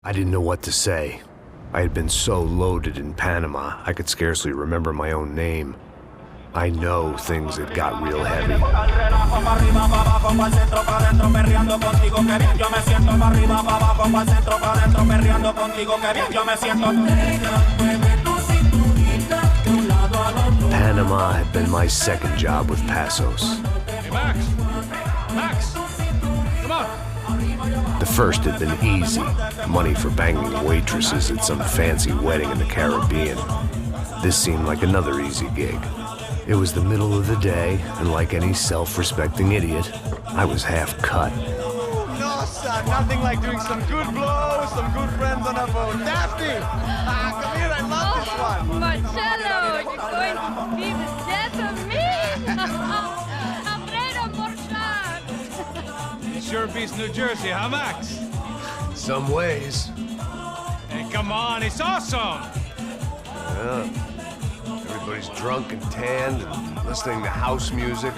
I didn't know what to say. I had been so loaded in Panama, I could scarcely remember my own name. I know things had got real heavy. Panama had been my second job with Passos. Hey, Max! Max! Come on! The first had been easy, money for banging waitresses at some fancy wedding in the Caribbean. This seemed like another easy gig. It was the middle of the day, and like any self-respecting idiot, I was half cut. No, son, nothing like doing some good blows, some good friends on a boat. Daphne! Come here, I love this one. Marcello, you're going to be the death of me! Alfredo Morchan! It sure beats New Jersey, huh, Max? Some ways. Hey, come on, it's awesome! Yeah. Everybody's drunk and tanned and listening to house music.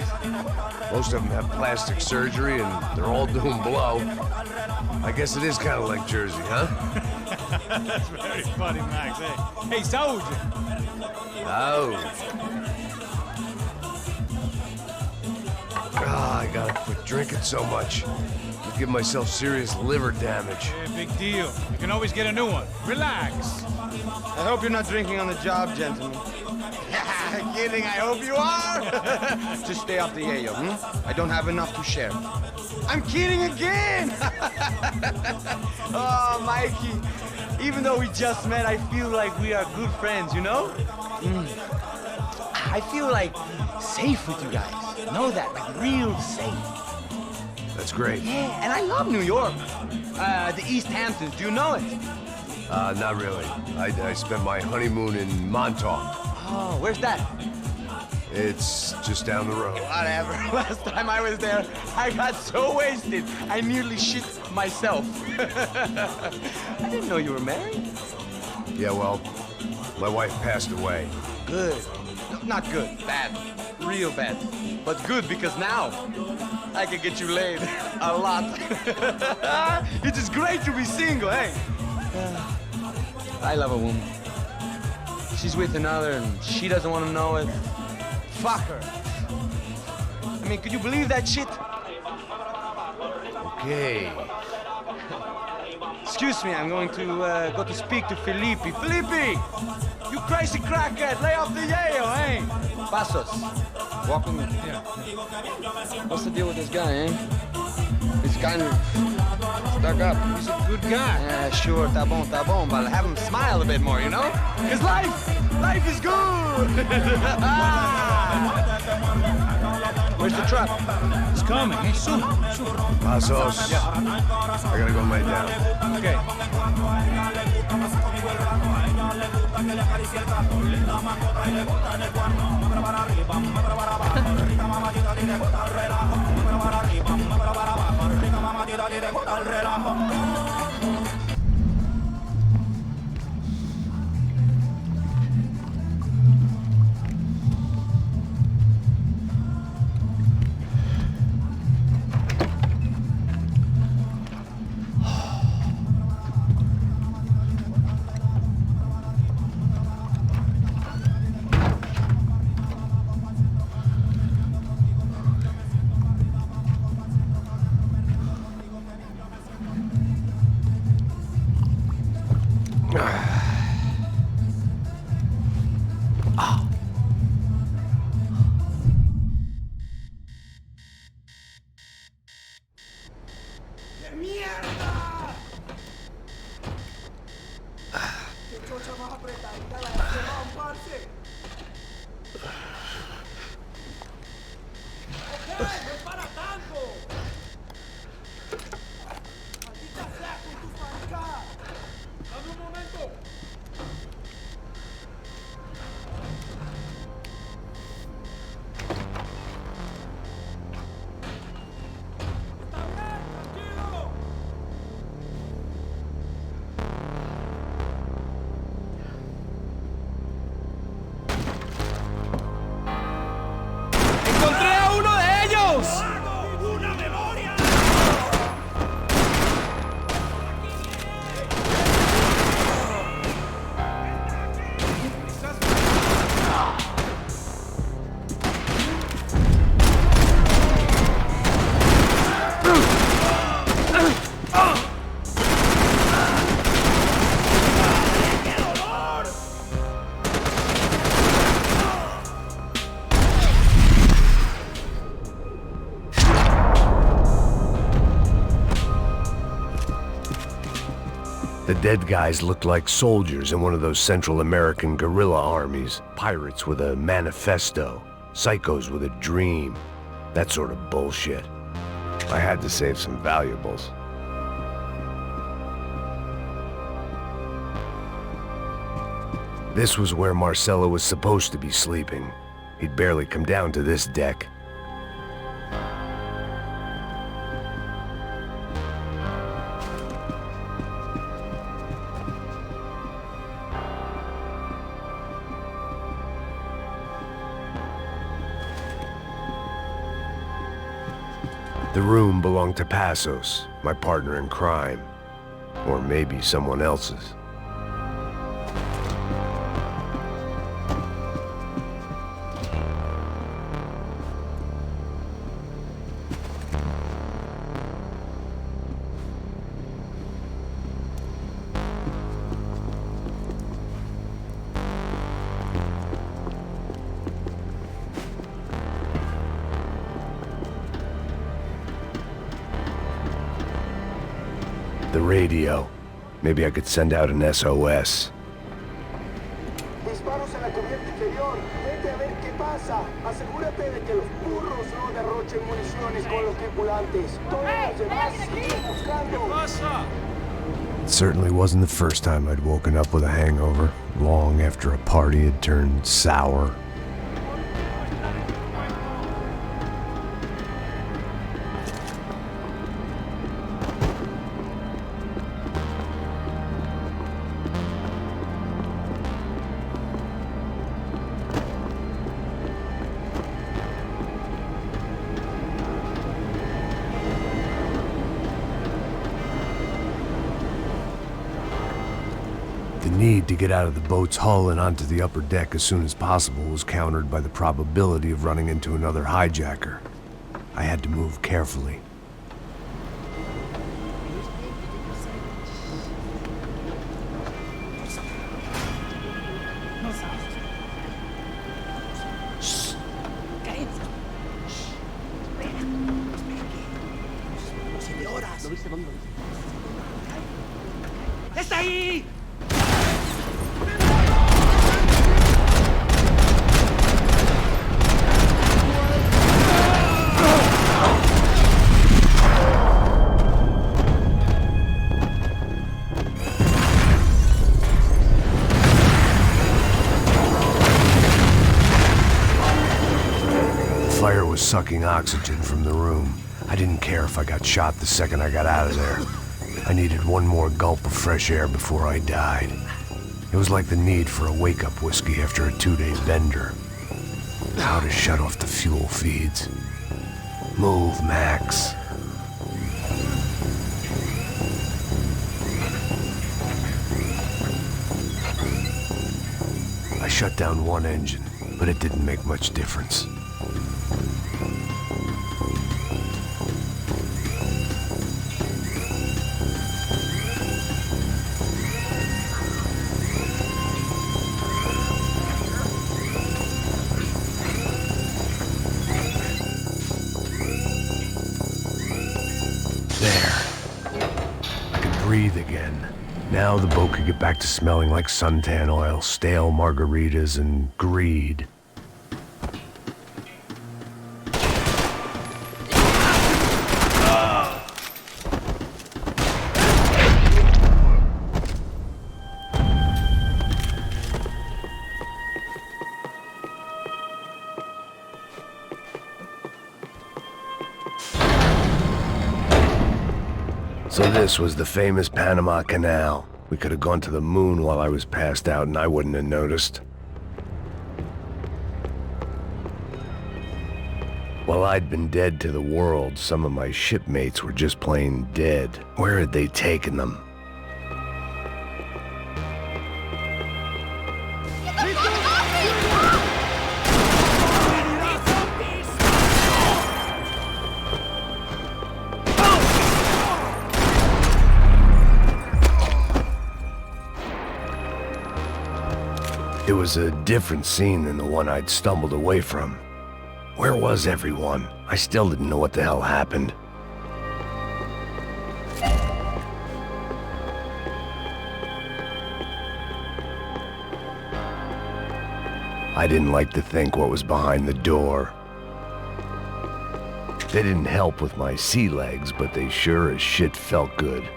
Most of them have plastic surgery and they're all doing blow. I guess it is kind of like Jersey, huh? That's very funny, Max. Hey, Saúde! Oh. I gotta quit drinking so much. I'll give myself serious liver damage. Hey, big deal. You can always get a new one. Relax. I hope you're not drinking on the job, gentlemen. Kidding, I hope you are. Just stay off the yayo, I don't have enough to share. I'm kidding again! Oh, Mikey, even though we just met, I feel like we are good friends, you know? I feel like safe with you guys. Know that, like real safe. That's great. Yeah, and I love New York. The East Hamptons, do you know it? Not really. I spent my honeymoon in Montauk. Oh, where's that? It's just down the road. Whatever. Last time I was there, I got so wasted, I nearly shit myself. I didn't know you were married. Yeah, well, my wife passed away. Good. No, not good. Bad. Real bad. But good because now I can get you laid a lot. It is great to be single, hey? I love a woman. She's with another and she doesn't want to know it. Fuck her. I mean, could you believe that shit? Okay. Excuse me, I'm going to go to speak to Felipe. Felipe! You crazy crackhead, lay off the yayo, eh? Passos, walk with me. Yeah. What's the deal with this guy, eh? He's kind of stuck up. He's a good guy. Yeah, sure, tá bom, but have him smile a bit more, you know? Because life is good! Where's the truck? It's coming. Hey, soon. Passos. Yeah. I gotta go lay down. Okay. Dame un momento. The dead guys looked like soldiers in one of those Central American guerrilla armies. Pirates with a manifesto, psychos with a dream. That sort of bullshit. I had to save some valuables. This was where Marcelo was supposed to be sleeping. He'd barely come down to this deck. The room belonged to Passos, my partner in crime. Or maybe someone else's. The radio. Maybe I could send out an SOS. Disparos en la cubierta inferior. Vete a ver qué pasa. Asegúrate de que los burros no derrochen municiones con los tripulantes. Todos los demás siguen buscando. It certainly wasn't the first time I'd woken up with a hangover, long after a party had turned sour. The need to get out of the boat's hull and onto the upper deck as soon as possible was countered by the probability of running into another hijacker. I had to move carefully. ¡Está ahí! The fire was sucking oxygen from the room. I didn't care if I got shot the second I got out of there. I needed one more gulp of fresh air before I died. It was like the need for a wake-up whiskey after a 2-day bender. How to shut off the fuel feeds. Move, Max. I shut down one engine, but it didn't make much difference. Breathe again. Now the boat could get back to smelling like suntan oil, stale margaritas, and greed. So this was the famous Panama Canal. We could have gone to the moon while I was passed out and I wouldn't have noticed. While I'd been dead to the world, some of my shipmates were just plain dead. Where had they taken them? It was a different scene than the one I'd stumbled away from. Where was everyone? I still didn't know what the hell happened. I didn't like to think what was behind the door. They didn't help with my sea legs, but they sure as shit felt good.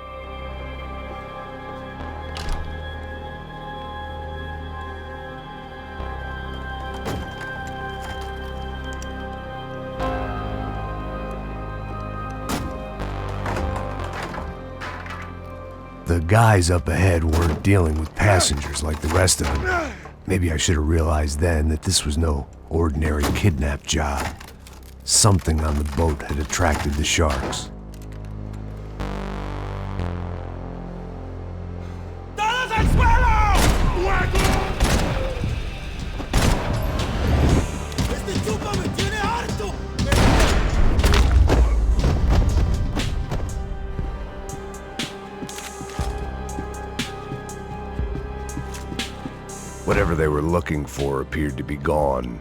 The guys up ahead weren't dealing with passengers like the rest of them. Maybe I should have realized then that this was no ordinary kidnap job. Something on the boat had attracted the sharks. ¡Todos al suelo! ¡Este chupa me tiene harto! Whatever they were looking for appeared to be gone.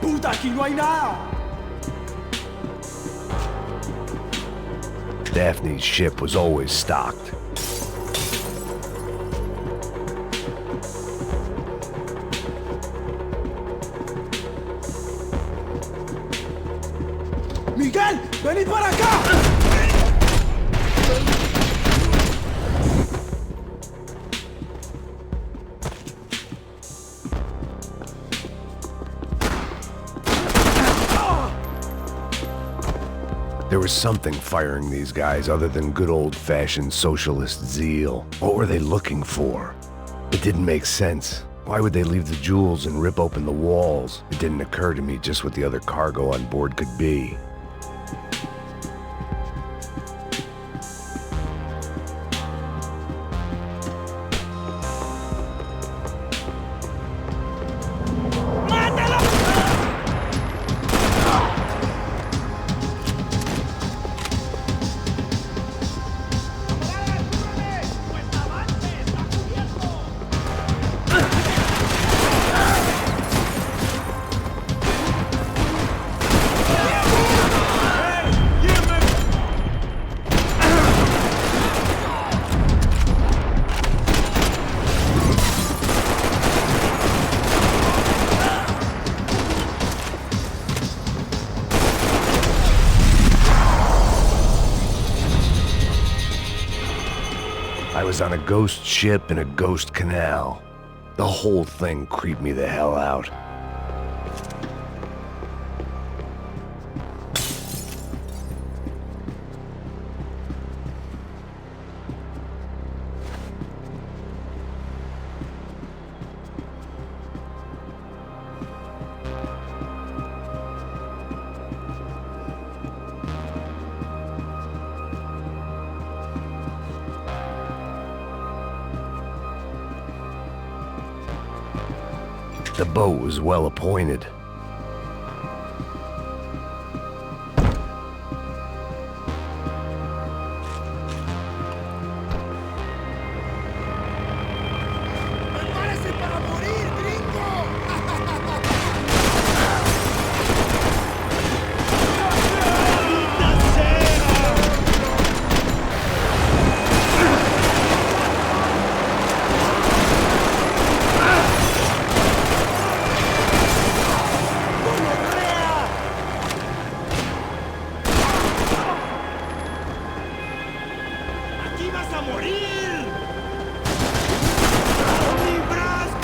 ¡Puta, aquí no hay nada! Daphne's ship was always stocked. ¡Miguel, venid para acá! There was something firing these guys other than good old-fashioned socialist zeal. What were they looking for? It didn't make sense. Why would they leave the jewels and rip open the walls? It didn't occur to me just what the other cargo on board could be. I was on a ghost ship in a ghost canal. The whole thing creeped me the hell out. The boat was well appointed. ¡Prepárese para morir, gringo! ¡Aquí vas a morir! ¡Mi brazo!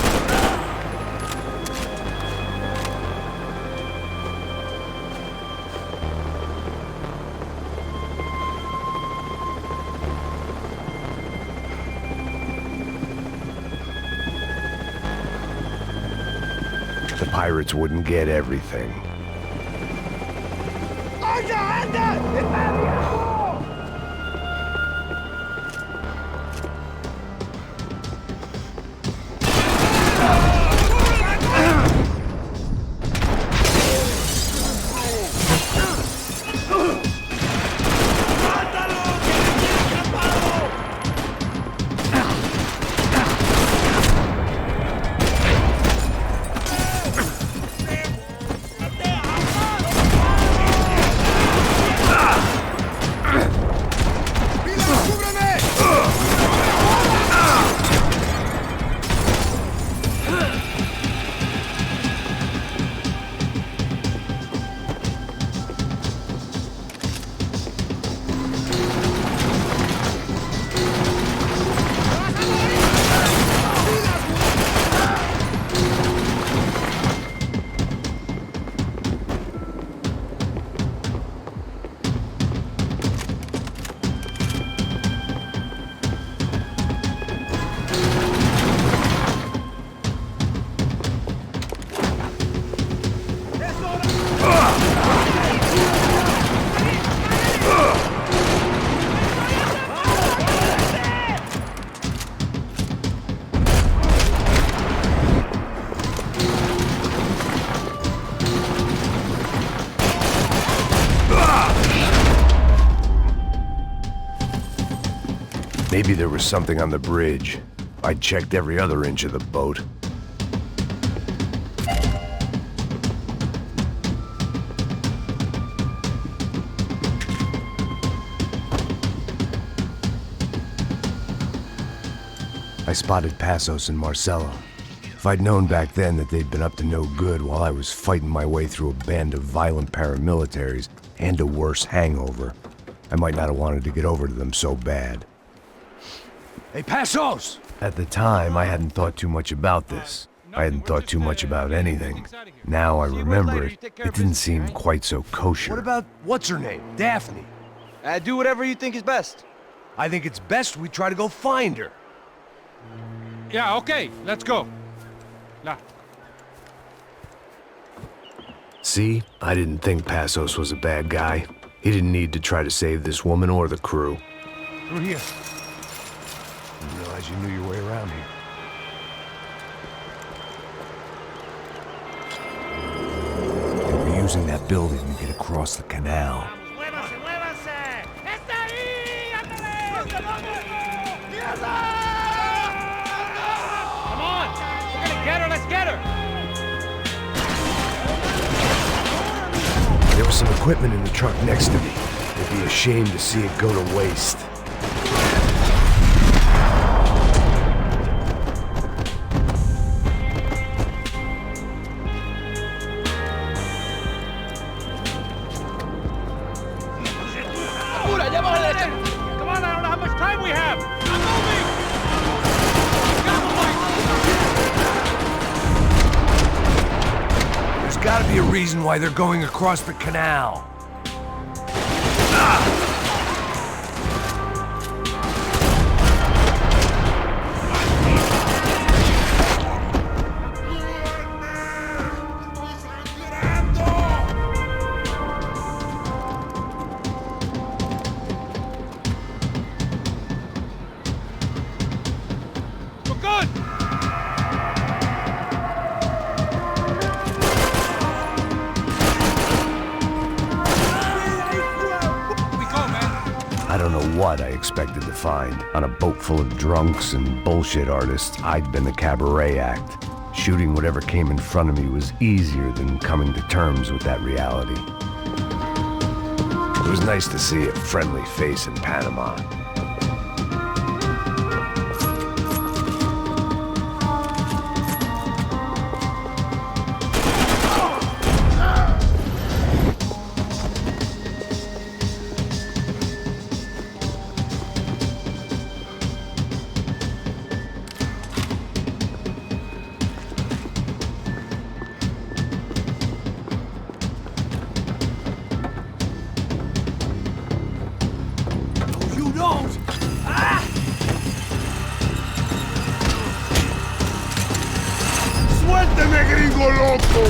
The pirates wouldn't get everything. ¡Oiga, anda! ¡Está viejo! Maybe there was something on the bridge. I'd checked every other inch of the boat. I spotted Passos and Marcelo. If I'd known back then that they'd been up to no good while I was fighting my way through a band of violent paramilitaries and a worse hangover, I might not have wanted to get over to them so bad. Hey, Passos! At the time, I hadn't thought too much about this. I hadn't thought too much about anything. Now I remember it, it didn't seem quite so kosher. What about what's-her-name? Daphne? Do whatever you think is best. I think it's best we try to go find her. Yeah, okay, let's go. Nah. See, I didn't think Passos was a bad guy. He didn't need to try to save this woman or the crew. Through here. Didn't realize you knew your way around here. They were using that building to get across the canal. ¡Muévase, muévase! ¡Está ahí! ¡Ándale! Come on! We're gonna get her, let's get her! There was some equipment in the truck next to me. It'd be a shame to see it go to waste. Come on, I don't know how much time we have! I'm moving! There's gotta be a reason why they're going across the canal. We're good! I don't know what I expected to find. On a boat full of drunks and bullshit artists, I'd been the cabaret act. Shooting whatever came in front of me was easier than coming to terms with that reality. It was nice to see a friendly face in Panama. You don't! Ah! ¡Suélteme, gringo loco!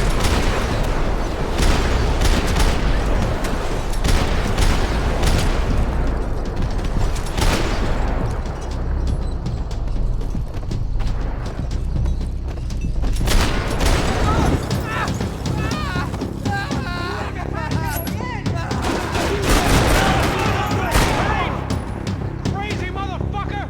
Crazy motherfucker!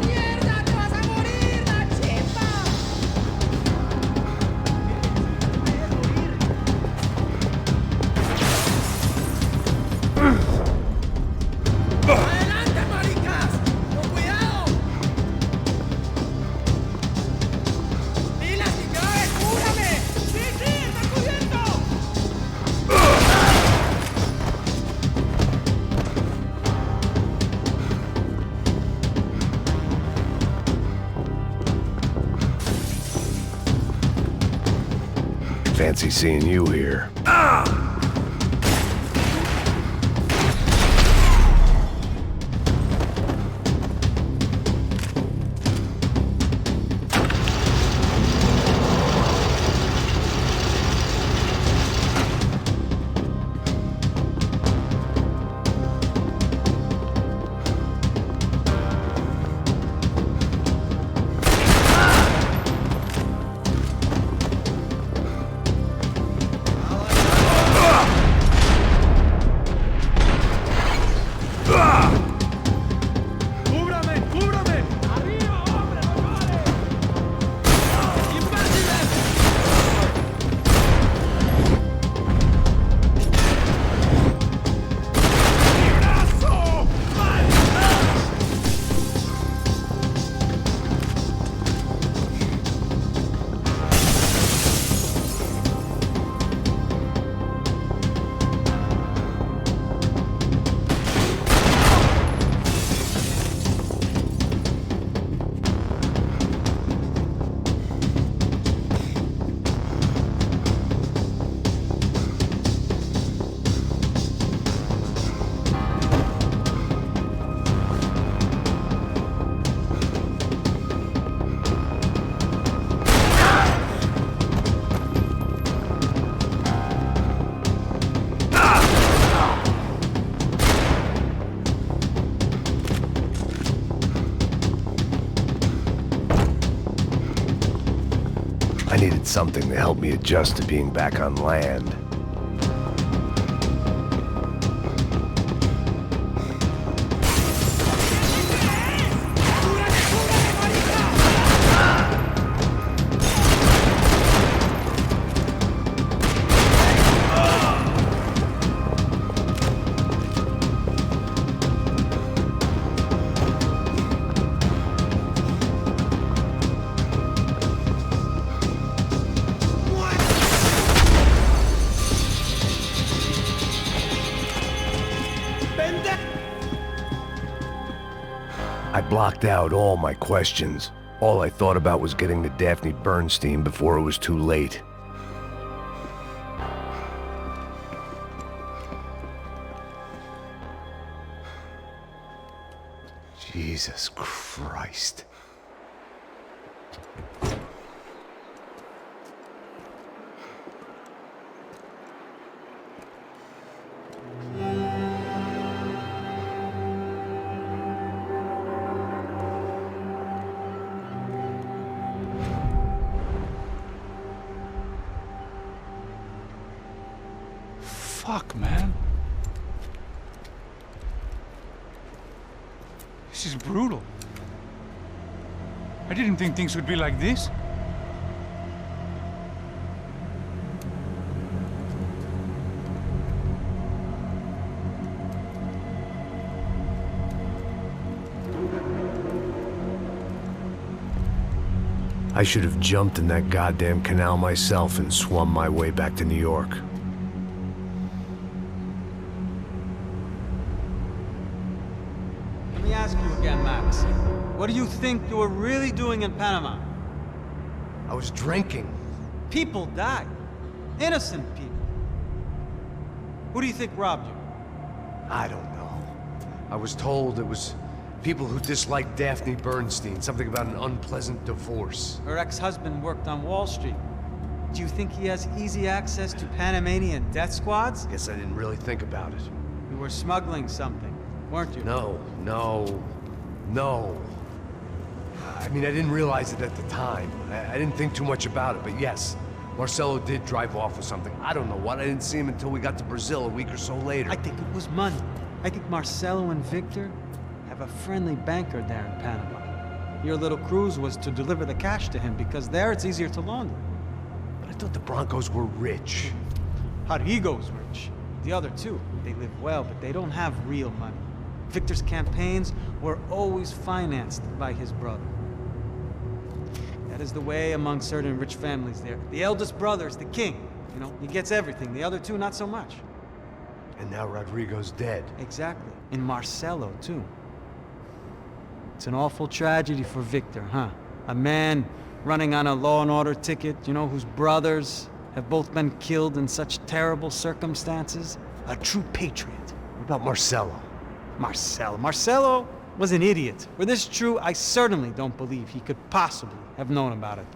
¡Mierda! ¡Te vas a morir, la chimba! ¡Adelante, maricas! ¡Con cuidado! ¡Dile si te va a descúbrame! ¡Sí, sí! ¡Está cubierto! Fancy seeing you here. needed something to help me adjust to being back on land. I blocked out all my questions. All I thought about was getting to Daphne Bernstein before it was too late. Jesus Christ. Fuck, man. This is brutal. I didn't think things would be like this. I should have jumped in that goddamn canal myself and swum my way back to New York. Let me ask you again, Max. What do you think you were really doing in Panama? I was drinking. People died. Innocent people. Who do you think robbed you? I don't know. I was told it was people who disliked Daphne Bernstein, something about an unpleasant divorce. Her ex-husband worked on Wall Street. Do you think he has easy access to Panamanian death squads? Guess I didn't really think about it. You were smuggling something, weren't you? No. I mean, I didn't realize it at the time. I didn't think too much about it, but yes, Marcelo did drive off with something. I don't know what. I didn't see him until we got to Brazil a week or so later. I think it was money. I think Marcelo and Victor have a friendly banker there in Panama. Your little cruise was to deliver the cash to him because there it's easier to launder. But I thought the Broncos were rich. Rodrigo's rich. The other two, they live well, but they don't have real money. Victor's campaigns were always financed by his brother. That is the way among certain rich families there. The eldest brother is the king. You know, he gets everything. The other two, not so much. And now Rodrigo's dead. Exactly. And Marcelo, too. It's an awful tragedy for Victor, huh? A man running on a law and order ticket, you know, whose brothers have both been killed in such terrible circumstances. A true patriot. What about Marcelo? Marcelo was an idiot. Were this true, I certainly don't believe he could possibly have known about it.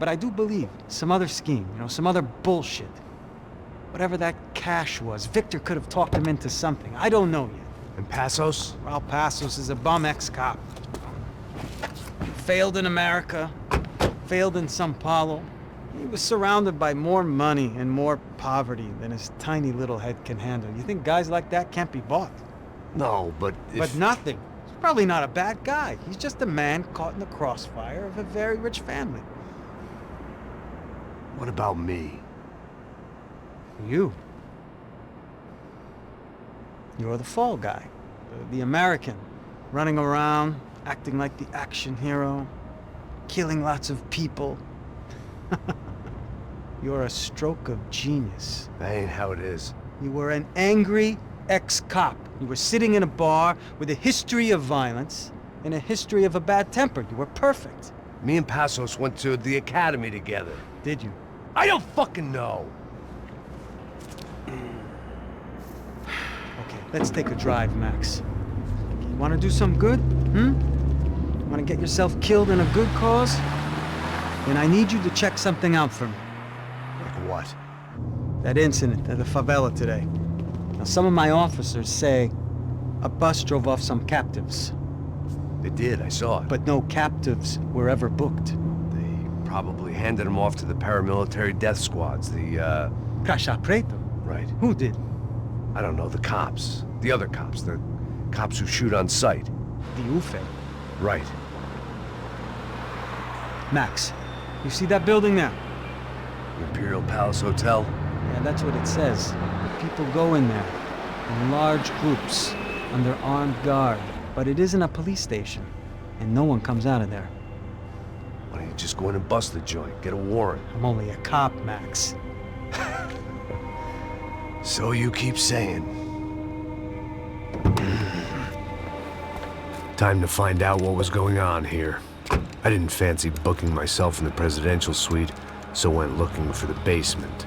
But I do believe some other scheme, you know, some other bullshit. Whatever that cash was, Victor could have talked him into something. I don't know yet. And Passos? Raul Passos is a bum ex-cop. Failed in America, failed in Sao Paulo. He was surrounded by more money and more poverty than his tiny little head can handle. You think guys like that can't be bought? No, but But nothing. He's probably not a bad guy. He's just a man caught in the crossfire of a very rich family. What about me? You. You're the fall guy. The American. Running around, acting like the action hero. Killing lots of people. You're a stroke of genius. That ain't how it is. You were an angry ex-cop. You were sitting in a bar with a history of violence and a history of a bad temper. You were perfect. Me and Passos went to the academy together. Did you? I don't fucking know. Okay, let's take a drive, Max. You want to do some good? Want to get yourself killed in a good cause? Then I need you to check something out for me. Like what? That incident at the favela today. Now, some of my officers say a bus drove off some captives. They did, I saw it. But no captives were ever booked. They Probably handed him off to the paramilitary death squads, the, Preto. Right. Who did? I don't know, the cops. The other cops. The cops who shoot on sight. The UFE. Right. Max, you see that building there? Imperial Palace Hotel? Yeah, that's what it says. People go in there, in large groups, under armed guard. But it isn't a police station, and no one comes out of there. Why don't you just go in and bust the joint? Get a warrant. I'm only a cop, Max. So you keep saying. Time to find out what was going on here. I didn't fancy booking myself in the presidential suite, so went looking for the basement.